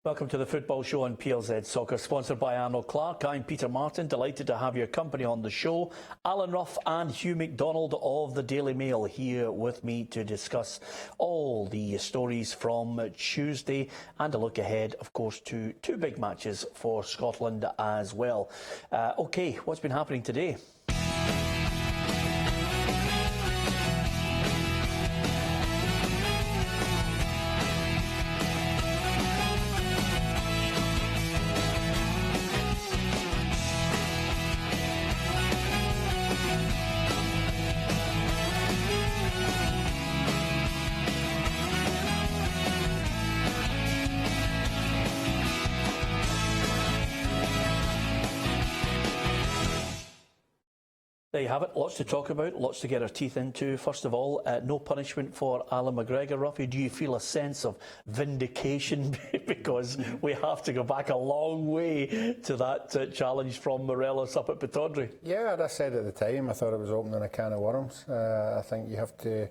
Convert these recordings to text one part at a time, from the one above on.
Welcome to the Football Show on PLZ Soccer, sponsored by Arnold Clark. I'm Peter Martin, delighted to have your company on the show. Alan Ruff and Hugh MacDonald of the Daily Mail here with me to discuss all the stories from Tuesday and a look ahead, of course, to two big matches for Scotland as well. OK, what's been happening today? There you have it. Lots to talk about, lots to get our teeth into. First of all, no punishment for Alan McGregor. Ruffy, do you feel a sense of vindication because we have to go back a long way to that challenge from Morelos up at Pittodrie? Yeah, as I said at the time, I thought it was opening a can of worms. I think you have to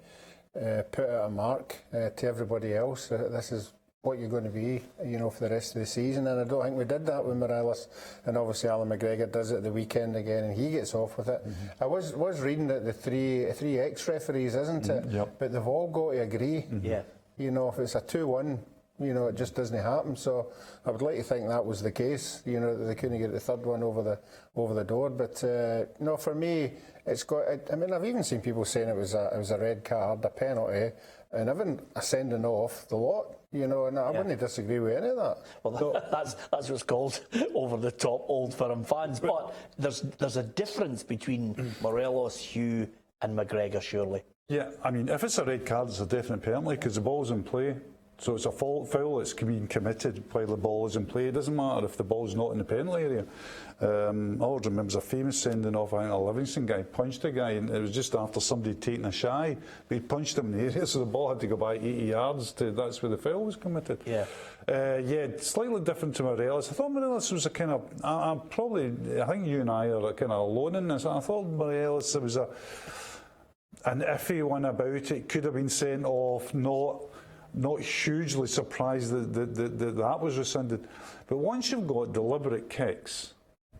put out a mark to everybody else. This is what you're going to be, you know, for the rest of the season, and I don't think we did that with Morelos, and obviously Alan McGregor does it at the weekend again, and he gets off with it. I was reading that the three ex-referees, isn't it? Yep. But they've all got to agree. Yeah. You know, if it's a 2-1, you know, it just doesn't happen. So I would like to think that was the case. You know, that they couldn't get the third one over the door. But no, for me, it's got. I mean, I've even seen people saying it was a red card, a penalty, and even a sending off the lot. You know, and I wouldn't disagree with any of that. Well, so, that's what's called over the top Old Firm fans. But there's a difference between Morelos, Hugh, and McGregor, surely. Yeah, I mean, if it's a red card, it's a definite penalty because the ball's in play. So it's a foul that's being committed while the ball is in play. It doesn't matter if the ball's not in the penalty area. I always remember a famous sending off, I think a Livingston guy punched a guy, and it was just after somebody taking a shy, but he punched him in the area, so the ball had to go back 80 yards. That's where the foul was committed. Yeah. Yeah, slightly different to Morelos. I thought Morelos was a kind of, I think you and I are kind of alone in this. I thought Morelos, there was an iffy one about it, could have been sent off, not hugely surprised that was rescinded. But once you've got deliberate kicks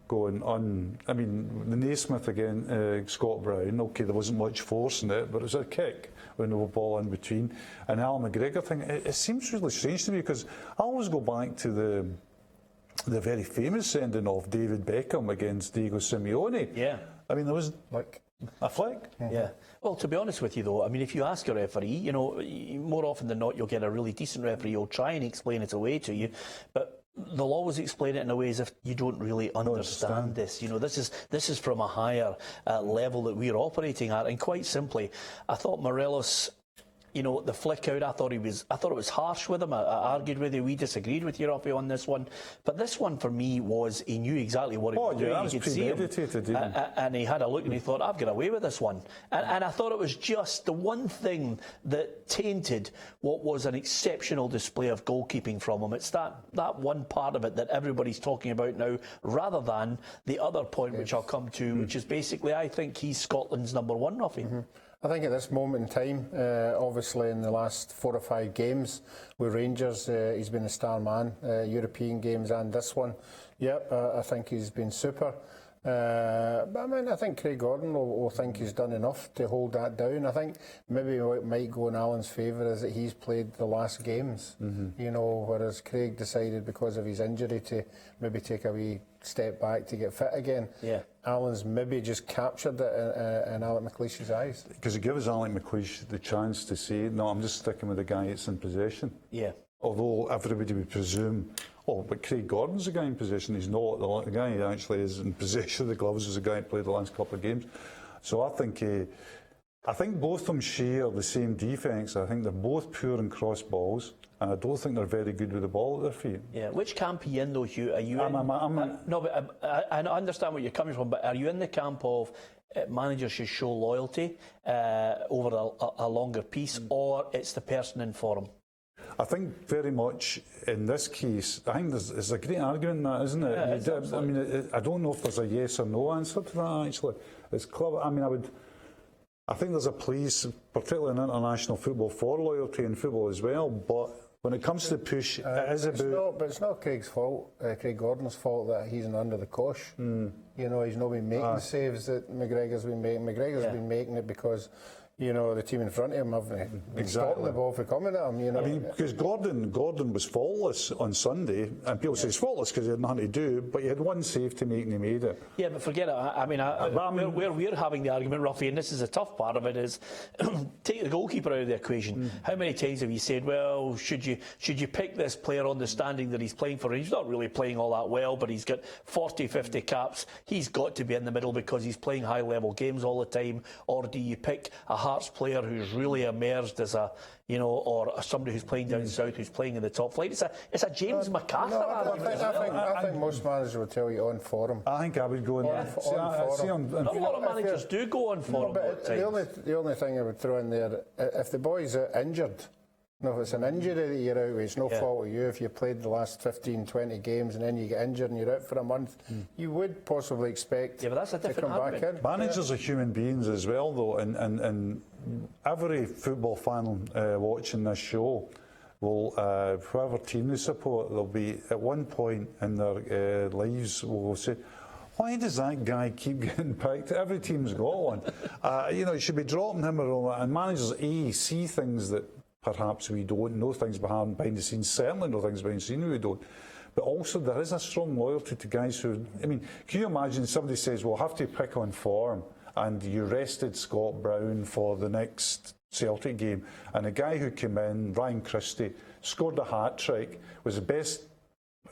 going on, I mean, the Naismith again, Scott Brown, OK, there wasn't much force in it, but it was a kick when there was a ball in between. And Alan McGregor thing, it seems really strange to me because I always go back to the very famous sending of David Beckham against Diego Simeone. Yeah. I mean, there was a flick. Yeah. Well, to be honest with you, though, I mean, if you ask a referee, you know, more often than not, you'll get a really decent referee who'll try and explain it away to you, but they'll always explain it in a way as if you don't really understand this. You know, this is from a higher level that we're operating at, and quite simply, I thought Morelos, you know, the flick out, I thought it was harsh with him. I argued with you. We disagreed with you, Ruffy, on this one. But this one, for me, was he knew exactly what he was doing. That was premeditated. And he had a look and he thought, I've got away with this one. And I thought it was just the one thing that tainted what was an exceptional display of goalkeeping from him. It's that one part of it that everybody's talking about now, rather than the other point, which I'll come to, which is basically, I think he's Scotland's number one, Ruffy. I think at this moment in time, obviously in the last 4 or 5 games with Rangers, he's been a star man, European games and this one. Yep, I think he's been super. But I mean, I think Craig Gordon will think he's done enough to hold that down. I think maybe what might go in Alan's favour is that he's played the last games, you know, whereas Craig decided because of his injury to maybe take a wee step back to get fit again. Yeah. Alan's maybe just captured it in Alec McLeish's eyes. Because it gives Alec McLeish the chance to say, no, I'm just sticking with the guy that's in possession. Yeah. Although everybody would presume, oh, but Craig Gordon's the guy in possession. He's not. The guy who actually is in possession of the gloves is the guy who played the last couple of games. So I think both of them share the same defects. I think they're both poor in cross balls, and I don't think they're very good with the ball at their feet. Yeah. Which camp are you in, though, Hugh? Are you no, but I understand where you're coming from, but are you in the camp of managers should show loyalty over a longer piece, or it's the person in form? I think very much in this case, I think there's a great argument in that, isn't it? Yeah, I mean, I don't know if there's a yes or no answer to that, actually. It's clever. I mean, I think there's a place, particularly in international football, for loyalty in football as well, but when it comes to push, it is It's about. not, but it's not Craig's fault, Craig Gordon's fault that he's under the cosh. You know, he's not been making the saves that McGregor's been making. McGregor's been making it because, you know, the team in front of him have been stopping the ball from coming at him. You know, I mean, because Gordon was faultless on Sunday, and people say he's faultless because he had nothing to do, but he had one save to make and he made it. Yeah, but forget it. I mean, where we're having the argument, Ruffy, and this is a tough part of it, is take the goalkeeper out of the equation. How many times have you said, well, should you pick this player on the standing that he's playing for? He's not really playing all that well, but he's got 40, 50 caps. He's got to be in the middle because he's playing high-level games all the time. Or do you pick a Hearts player who's really emerged as a, you know, or somebody who's playing down south, who's playing in the top flight? It's a James MacArthur argument. I think most managers will tell you on form. I think I would go in there. Not a lot of managers do go on for him at times. The only thing I would throw in there, if the boy's injured, if it's an injury that you're out with, it's no fault of you. If you played the last 15, 20 games and then you get injured and you're out for a month, you would possibly expect but that's a to different come back in. Managers are human beings as well, though, and every football fan watching this show will, whoever team they support, they'll be at one point in their lives will say, why does that guy keep getting picked? Every team's got one. You know, you should be dropping him around. And managers, see things that perhaps we don't, know things behind the scenes, certainly know things behind the scenes we don't. But also there is a strong loyalty to guys who, I mean, can you imagine somebody says, well, have to pick on form, and you rested Scott Brown for the next Celtic game, and a guy who came in, Ryan Christie, scored a hat-trick, was the best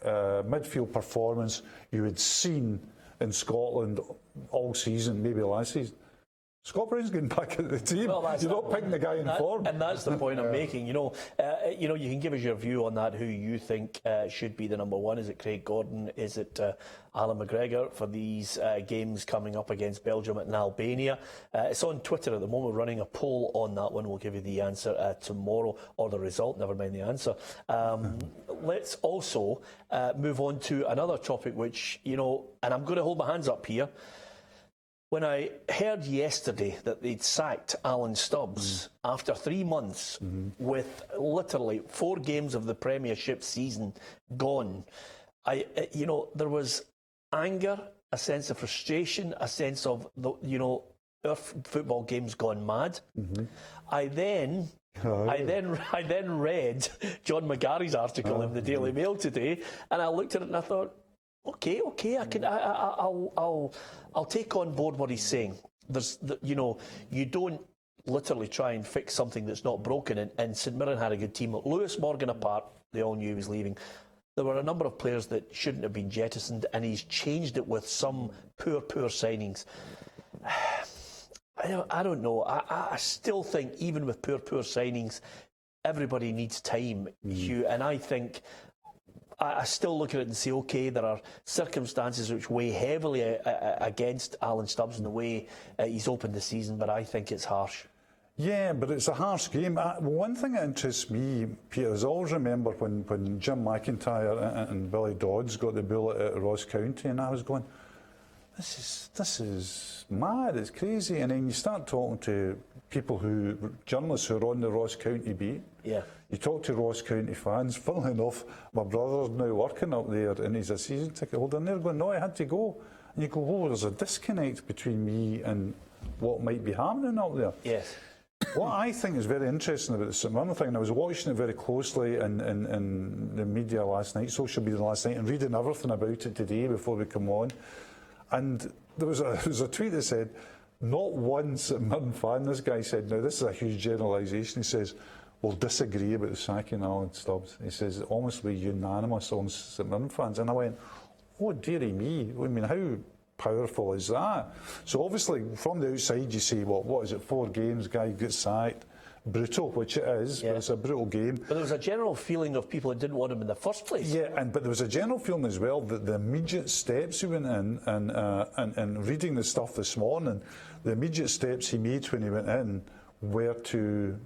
midfield performance you had seen in Scotland all season, maybe last season. Scott Brown's getting back at the team. Well, you're not picking the guy in form. And that's the point I'm making. You know, you can give us your view on that, who you think should be the number one. Is it Craig Gordon? Is it Alan McGregor for these games coming up against Belgium and Albania? It's on Twitter at the moment. We're running a poll on that one. We'll give you the answer tomorrow, or the result, never mind the answer. Let's also move on to another topic which, you know, and I'm going to hold my hands up here. When I heard yesterday that they'd sacked Alan Stubbs after 3 months with literally 4 games of the Premiership season gone, there was anger, a sense of frustration, a sense of, our football game's gone mad. I then read John McGarry's article in the Daily Mail today, and I looked at it and I thought, Okay, I'll take on board what he's saying. You don't literally try and fix something that's not broken. And St Mirren had a good team. Lewis Morgan apart, they all knew he was leaving. There were a number of players that shouldn't have been jettisoned, and he's changed it with some poor signings. I don't know. I still think even with poor signings, everybody needs time, Hugh. And I think I still look at it and say, OK, there are circumstances which weigh heavily against Alan Stubbs in the way he's opened the season, but I think it's harsh. Yeah, but it's a harsh game. One thing that interests me, Peter, is I always remember when Jim McIntyre and Billy Dodds got the bullet at Ross County, and I was going, this is mad, it's crazy. And then you start talking to journalists who are on the Ross County beat. Yeah. You talk to Ross County fans. Funnily enough, my brother's now working up there and he's a season ticket holder, and they're going, no, I had to go. And you go, oh, there's a disconnect between me and what might be happening up there. Yes. What I think is very interesting about the St Mirren thing, and I was watching it very closely in the media last night, social media last night, and reading everything about it today before we come on. And there was a tweet that said, not one St Mirren fan, this guy said, now this is a huge generalisation, he says, will disagree about the sacking of Alan Stubbs. He says it almost be unanimous on St Mirren fans. And I went, oh dearie me, I mean, how powerful is that? So obviously from the outside you say, well, what is it, 4 games, guy gets sacked, brutal, which it is, but it's a brutal game. But there was a general feeling of people that didn't want him in the first place. Yeah, but there was a general feeling as well that the immediate steps he went in, and reading the stuff this morning, the immediate steps he made when he went in were to,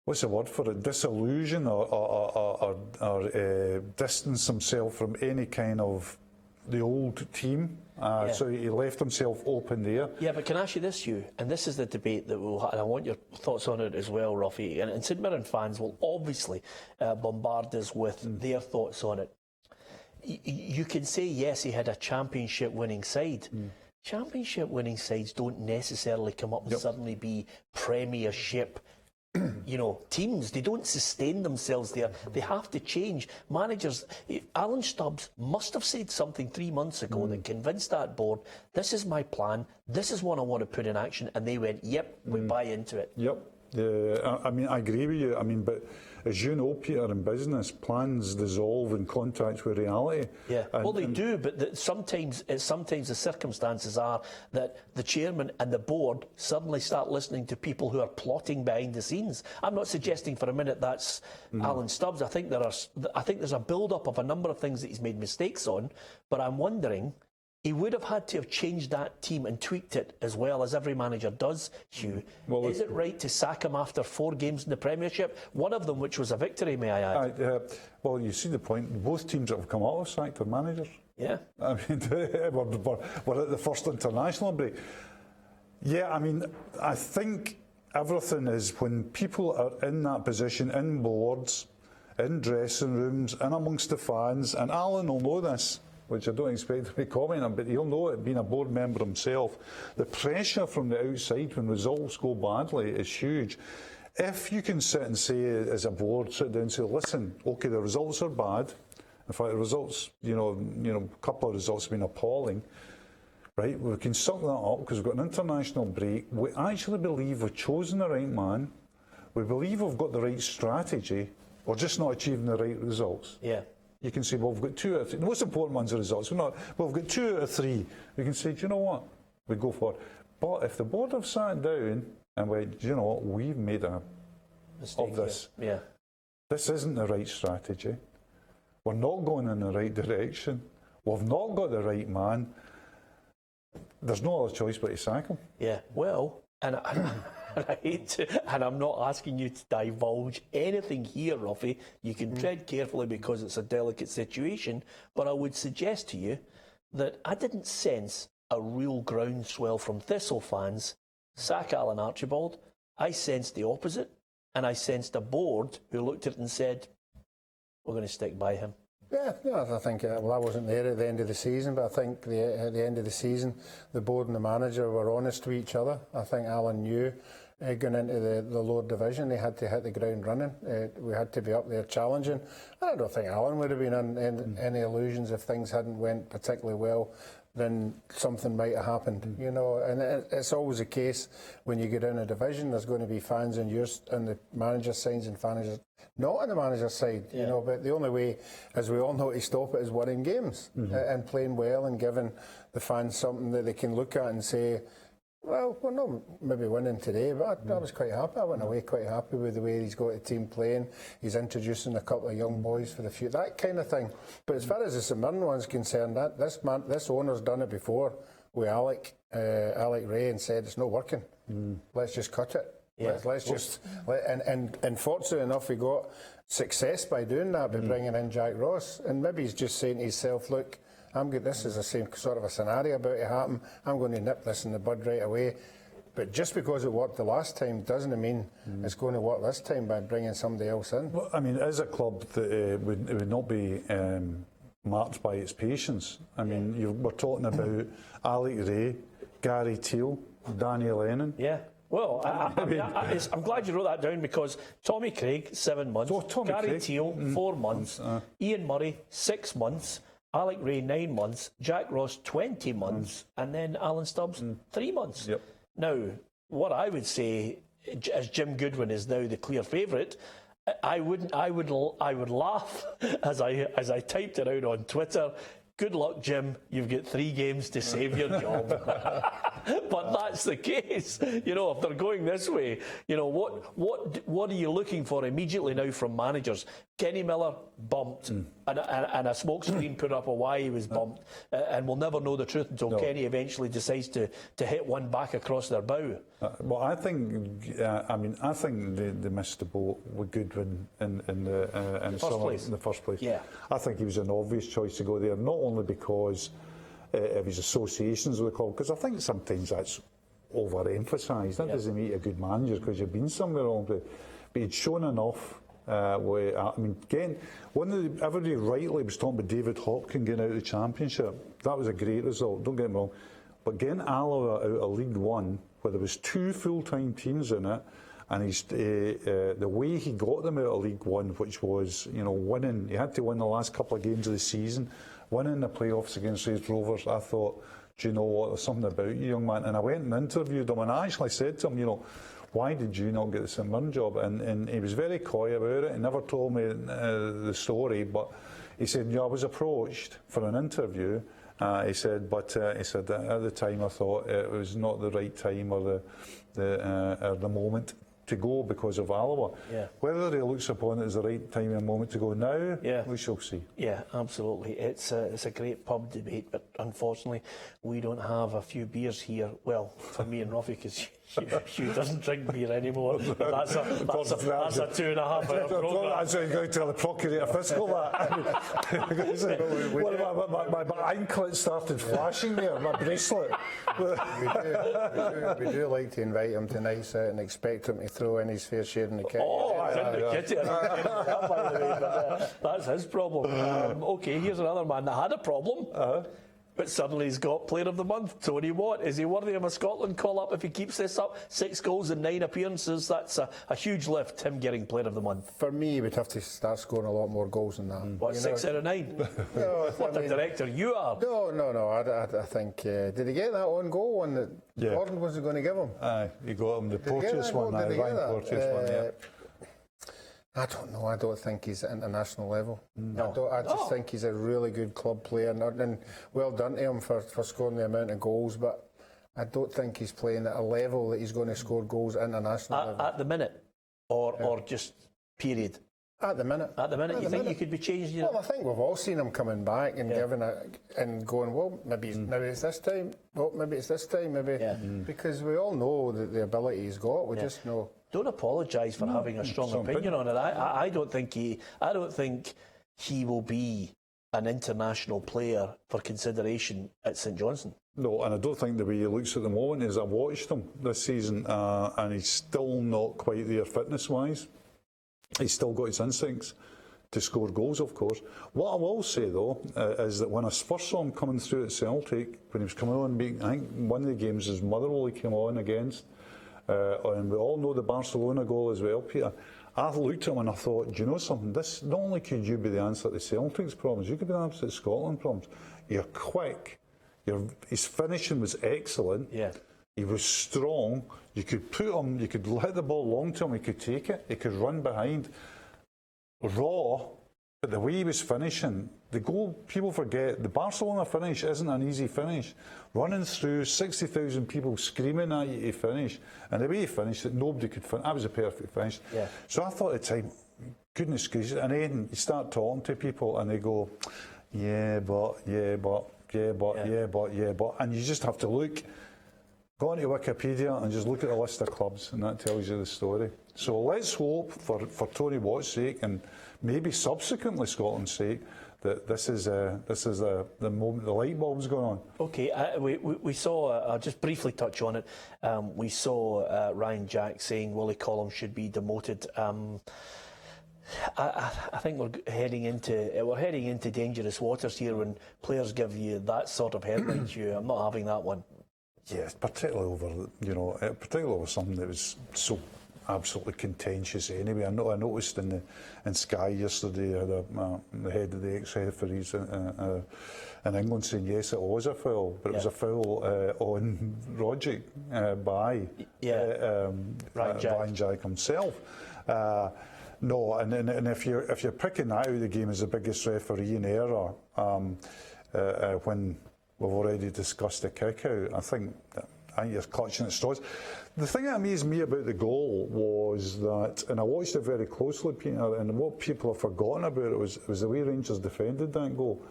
what's the word for it, disillusion or distance himself from any kind of the old team. So he left himself open there. Yeah, but can I ask you this, Hugh? And this is the debate that we'll have, and I want your thoughts on it as well, Ruffy. And St Mirren fans will obviously bombard us with their thoughts on it. You can say, yes, he had a championship-winning side. Championship-winning sides don't necessarily come up and suddenly be premiership teams. They don't sustain themselves there. They have to change. Managers, Alan Stubbs must have said something 3 months ago that convinced that board, this is my plan, this is what I want to put in action, and they went, yep, we buy into it. Yep. I mean, I agree with you. I mean, but as you know, Peter, in business, plans dissolve in contact with reality. Yeah, well, they do, but sometimes the circumstances are that the chairman and the board suddenly start listening to people who are plotting behind the scenes. I'm not suggesting for a minute that's Alan Stubbs. I think there's a build-up of a number of things that he's made mistakes on, but I'm wondering, he would have had to have changed that team and tweaked it as well as every manager does, Hugh. Well, is it right to sack him after 4 games in the Premiership? One of them which was a victory, may I add? Well, you see the point. Both teams that have come out have sacked their managers. Yeah. I mean, we're at the first international break. Yeah, I mean, I think everything is when people are in that position, in boards, in dressing rooms, in amongst the fans, and Alan will know this, which I don't expect to be commenting, but he'll know it being a board member himself. The pressure from the outside when results go badly is huge. If you can sit and say, as a board, sit down and say, listen, okay, the results are bad. In fact, the results, a couple of results have been appalling. Right, we can suck that up because we've got an international break. We actually believe we've chosen the right man. We believe we've got the right strategy. We're just not achieving the right results. Yeah. You can say, well, we've got 2 out of 3. The most important one's the results. We've got 2 out of 3. We can say, do you know what? We go for it. But if the board have sat down and went, do you know what? We've made a mistake of this. Yeah. This isn't the right strategy. We're not going in the right direction. We've not got the right man. There's no other choice but to sack him. Yeah. Well, and I hate to, and I'm not asking you to divulge anything here, Ruffy. You can tread carefully because it's a delicate situation, but I would suggest to you that I didn't sense a real groundswell from Thistle fans sack Alan Archibald. I sensed the opposite, and I sensed a board who looked at it and said, we're going to stick by him. Yeah, no, I think, well, I wasn't there at the end of the season, but I think at the end of the season, the board and the manager were honest to each other. I think Alan knew going into the lower division, they had to hit the ground running. We had to be up there challenging. I don't think Alan would have been in any illusions if things hadn't went particularly well. Then something might have happened, and it's always the case when you get in a division. There's going to be fans on the manager's side and fans not on the manager's side, but the only way, as we all know, to stop it is winning games and playing well and giving the fans something that they can look at and say, well, we're not maybe winning today, but I was quite happy. I went away quite happy with the way he's got the team playing. He's introducing a couple of young boys for the future, that kind of thing. But as far as the St Mirren one's concerned, this owner's done it before with Alec Ray and said it's not working. Let's just cut it. Yeah. Let's just and fortunately enough, he got success by doing that, by bringing in Jack Ross, and maybe he's just saying to himself, look, this is the same sort of a scenario about to happen. I'm going to nip this in the bud right away. But just because it worked the last time doesn't mean it's going to work this time by bringing somebody else in. Well, I mean, as a club, it would not be marked by its patience. I mean, we're talking about Alec Ray, Gary Teal, Daniel Lennon. Yeah. Well, I'm glad you wrote that down because Tommy Craig, 7 months. Gary Teal, 4 months. Ian Murray, 6 months. Alec Ray, 9 months. Jack Ross, 20 months. And then Alan Stubbs, 3 months. Yep. Now, what I would say, as Jim Goodwin is now the clear favourite, I would laugh as I typed it out on Twitter. Good luck, Jim. You've got 3 games to save your job. But that's the case. If they're going this way, what are you looking for immediately now from managers? Kenny Miller bumped, and a smokescreen put up of why he was bumped, and we'll never know the truth until Kenny eventually decides to hit one back across their bow. Well, I think they missed the boat with Goodwin in the first place. Yeah, I think he was an obvious choice to go there. Not only because of his associations with the club, because I think sometimes that's overemphasised. That doesn't make you a good manager because you've been somewhere along the way. But he'd shown enough. Again, everybody rightly was talking about David Hopkins getting out of the Championship. That was a great result, don't get me wrong. But getting Alloa out of League One, where there was 2 full-time teams in it, and the way he got them out of League One, which was, winning, he had to win the last couple of games of the season, winning the playoffs against Rays Rovers, I thought, do you know what, there's something about you, young man. And I went and interviewed him, and I actually said to him, why did you not get the St Mirren job? And he was very coy about it. He never told me the story, but he said, I was approached for an interview. He said at the time I thought it was not the right time or the moment to go because of Alloa. Yeah. Whether he looks upon it as the right time and moment to go now, we shall see. Yeah, absolutely. It's a great pub debate, but unfortunately we don't have a few beers here. Well, for me and Ruffy, because Hugh doesn't drink beer anymore. But that's a 2.5 hour programme. That's how you're going to tell the procurator Thistle that. My anklet started flashing there, my bracelet. we do like to invite him to nights out and expect him to throw in his fair share in the kit. That's his problem. Okay, here's another man that had a problem. But suddenly he's got Player of the Month. Tony Watt, is he worthy of a Scotland call-up if he keeps this up? 6 goals in 9 appearances. That's a huge lift, him getting Player of the Month. For me, we'd have to start scoring a lot more goals than that. What, 6 out of 9? No, what a director you are. No. I think, did he get that on goal one that Gordon wasn't going to give him? Aye, he got him the Porteous one. Ryan Porteous one, yeah. I don't know. I don't think he's at international level. No. I just think he's a really good club player, and well done to him for scoring the amount of goals. But I don't think he's playing at a level that he's going to score goals at international level. At the minute, or just period. At the minute. You think you could be changed? Well, I think we've all seen him coming back and giving it and going, well, maybe it's this time. Well, maybe it's this time. Because we all know that the ability he's got. We just know. Don't apologise for having a strong opinion on it. I don't think he will be an international player for consideration at St Johnstone. No, and I don't think the way he looks at the moment is I've watched him this season and he's still not quite there fitness-wise. He's still got his instincts to score goals, of course. What I will say, though, is that when I first saw him coming through at Celtic, when he was coming on, I think one of the games his Motherwell he came on against, and we all know the Barcelona goal as well, Peter. I looked at him and I thought, do you know something? This, not only could you be the answer to Celtic's problems, you could be the answer to Scotland's problems. You're quick. His finishing was excellent. Yeah. He was strong. You could put him, you could hit the ball long to him, he could take it, he could run behind. Raw, but the way he was finishing, the goal, people forget, the Barcelona finish isn't an easy finish. Running through 60,000 people screaming at you to finish, and the way he finished it, nobody could finish. That was a perfect finish. Yeah. So I thought at the time, goodness gracious, and then you start talking to people and they go, but, and you just have to look. Go onto Wikipedia and just look at the list of clubs, and that tells you the story. So let's hope, for Tony Watt's sake, and maybe subsequently Scotland's sake, that this is the moment the light bulb's going on. Okay, we saw. I'll just briefly touch on it. We saw Ryan Jack saying Willie Collum should be demoted. I think we're heading into dangerous waters here when players give you that sort of headline. Hugh, I'm not having that one. Yes, particularly over something that was so absolutely contentious anyway. I noticed in Sky yesterday the head of the ex-referees in England saying yes, it was a foul, but it was a foul on Roderick by Ryan Jack himself. No, and if you're picking that out of the game as the biggest referee in error, when we've already discussed the kick out, I think you're clutching at straws. The thing that amazed me about the goal was that, and I watched it very closely, Peter, and what people have forgotten about it was the way Rangers defended that goal.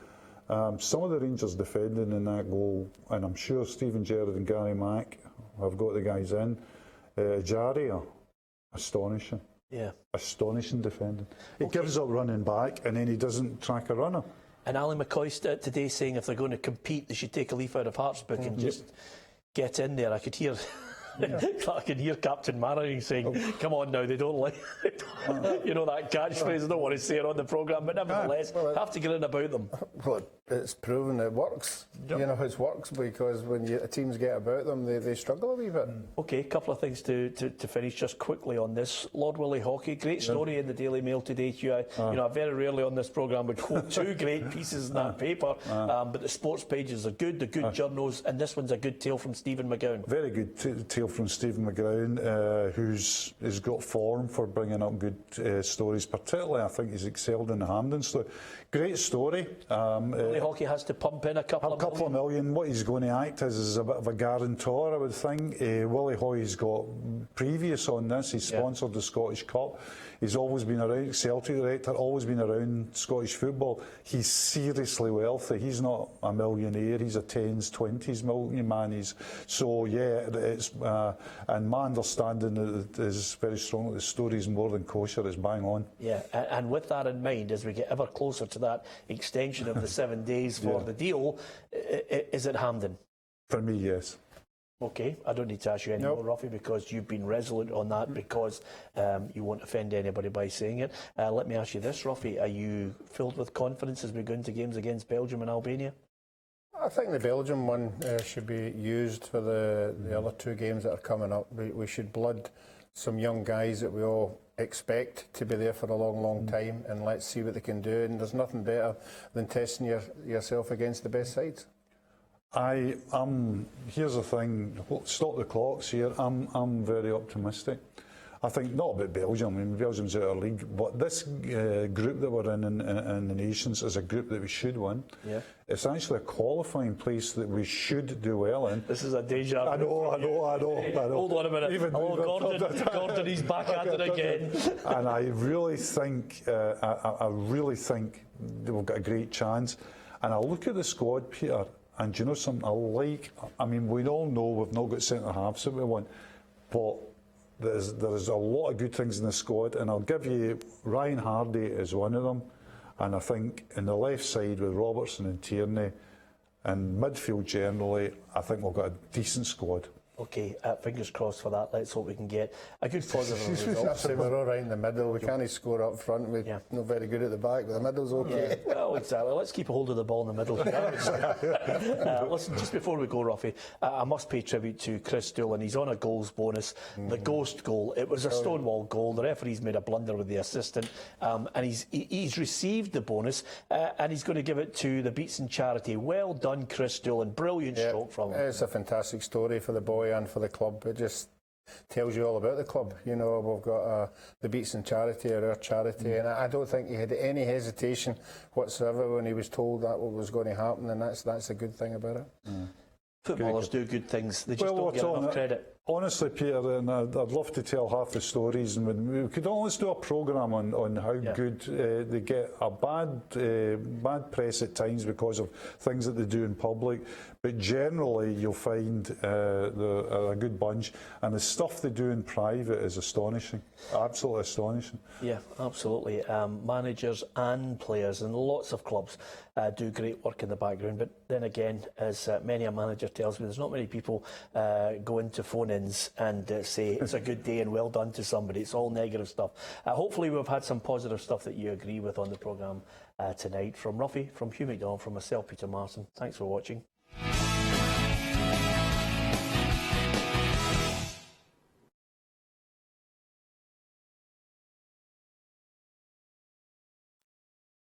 Some of the Rangers defending in that goal, and I'm sure Stephen Gerrard and Gary Mack have got the guys in, Jaria, astonishing. Yeah. Astonishing defending. He gives up running back and then he doesn't track a runner. And Ali McCoy today saying if they're going to compete, they should take a leaf out of Hearts' book and just get in there. I could hear. I can hear Captain Mannering saying, "Come on now, they don't like you know that catchphrase. I don't want to say it on the programme, but nevertheless, have to get in about them." Well, it's proven it works. You know, it works because when teams get about them, they struggle a wee bit. Okay, a couple of things to finish just quickly on this. Lord Willie Hockey, great story in the Daily Mail today, Hugh. You know, I very rarely on this programme would quote two great pieces in that paper, but the sports pages are good, the good journals, and this one's a good tale from Stephen McGowan. Very good tale from Stephen McGowan, who's got form for bringing up good stories. Particularly, I think he's excelled in the Hampden story. Great story. Willie Hockey has to pump in a couple of million. What he's going to act as is a bit of a guarantor, I would think. Willie Hoy's got previous on this. He's sponsored the Scottish Cup. He's always been around, Celtic director, always been around Scottish football. He's seriously wealthy. He's not a millionaire. He's a 10s, 20s million man. And my understanding is very strong that the story is more than kosher. It's bang on. Yeah, and with that in mind, as we get ever closer to that extension of the 7 days for the deal, is it Hampden? For me, yes. Okay, I don't need to ask you any more, Ruffy, because you've been resolute on that because you won't offend anybody by saying it. Let me ask you this, Ruffy. Are you filled with confidence as we go into games against Belgium and Albania? I think the Belgium one should be used for the other two games that are coming up. We should blood some young guys that we all expect to be there for a long, long time, and let's see what they can do. And there's nothing better than testing yourself against the best sides. Here's the thing. Stop the clocks here. I'm very optimistic. I think not about Belgium. I mean, Belgium's out of our league, but this group that we're in the nations is a group that we should win. Yeah. It's actually a qualifying place that we should do well in. This is a deja vu. I know. Hold on a minute. Gordon, he's back at it again. And I really think we've got a great chance. And I look at the squad, Peter. And do you know something I mean, we all know we've not got centre halves that we want, but there's a lot of good things in the squad, and I'll give you Ryan Hardy is one of them, and I think in the left side with Robertson and Tierney, and midfield generally, I think we've got a decent squad. Okay, fingers crossed for that. Let's hope we can get a good positive result. We're all right in the middle. We can't score up front. We're not very good at the back, but the middle's okay. Yeah, well, exactly. Let's keep a hold of the ball in the middle. Listen, just before we go, Ruffy, I must pay tribute to Chris Doolan. He's on a goals bonus, the ghost goal. It was a stonewall goal. The referee's made a blunder with the assistant, and he's received the bonus, and he's going to give it to the Beatson charity. Well done, Chris Doolan. Brilliant stroke from him. It's a fantastic story for the boy and for the club. It just tells you all about the club. You know, we've got the Beatson charity, or our charity, and I don't think he had any hesitation whatsoever when he was told that what was going to happen, and that's a good thing about it. Footballers do good things. They just don't get enough credit. Honestly, Peter, and I'd love to tell half the stories, and we could always do a programme on how good they get a bad press at times because of things that they do in public, but generally you'll find they're a good bunch, and the stuff they do in private is astonishing, absolutely astonishing. Yeah, absolutely. Managers and players and lots of clubs do great work in the background, but then again, as many a manager tells me, there's not many people go into phone-ins and say it's a good day and well done to somebody. It's all negative stuff. Hopefully we've had some positive stuff that you agree with on the programme tonight. From Ruffy, from Hugh McDonald, from myself, Peter Martin. Thanks for watching.